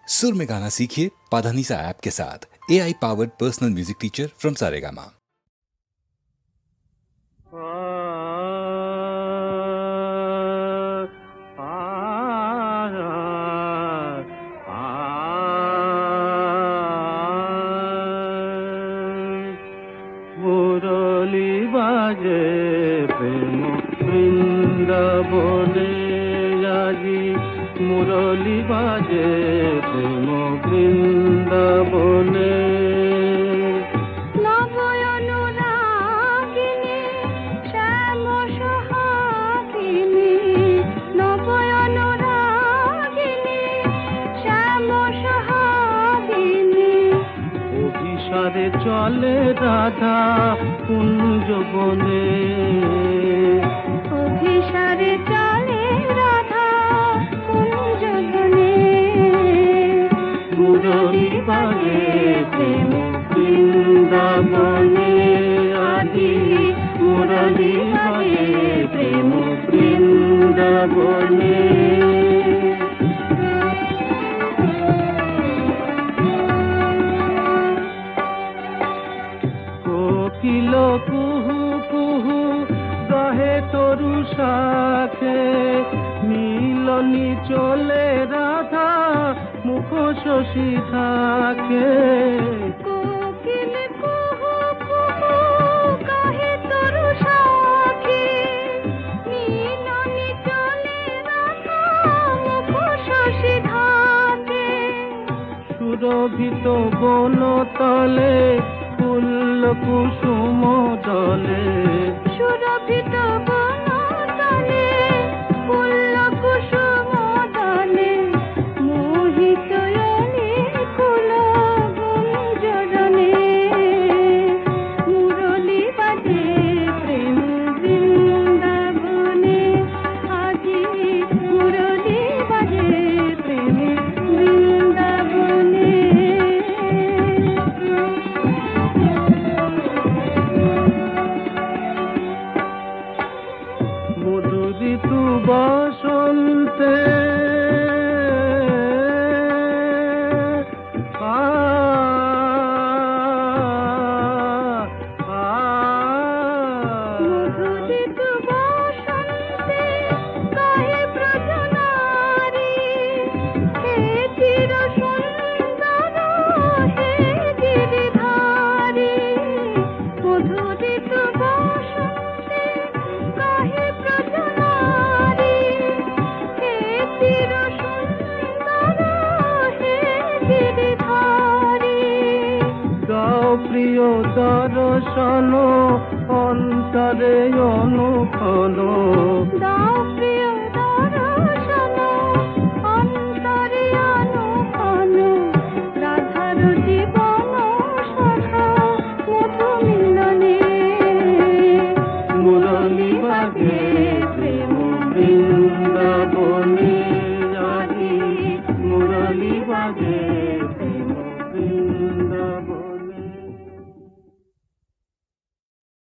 सुर में गाना सीखिए पाधानीसा ऐप के साथ। AI powered personal music teacher from Saregama. মুরলি বাজে প্রেম বৃন্দাবনে আজি, মুরলি বাজে প্রেম বৃন্দাবনে। নবয়নুরাগিনী শ্যাম সোহাগিনী, নবয়নুরাগিনী শ্যাম সোহাগিনী। অভিসারে চলে রাধা কুঞ্জ বনে, অভিসারে চলে রাধা কুঞ্জ বনে। মুরলি বাজে প্রেম বৃন্দাবনে আজি, মুরলি বাজে প্রেম বৃন্দাবনে। কোকিল কুহু কুহু গাহে তরু শাখে, মিলনি চলে রাধা মুখ শশী থাকে। কোকিল কুহু কুহু গাহে তরু শাখে, মিলনি চলে রাধা মুখ শশী থাকে। সুরভিত বন তলে ফুল কুসুম জলে, সুরভিত বনতলে ফুল কুসুম দলে। মোহিত কুল গুঞ্জরণে, মুরলি বাজে প্রেম বৃন্দাবনে আজি, মুরলি বাজে প্রেম বৃন্দাবনে। মধু ঋতু বসন্তে মধুরিত বসন্তে গায়ে ব্রজনারী, হে চির সুন্দর হে গিরিধারী। মধুরিত বসন্তে গায়ে ব্রজনারী, হে চির সুন্দর হে গিরিধারী। গাও প্রিয় দর্শন অন্তরে অনুক্ষণ, দাও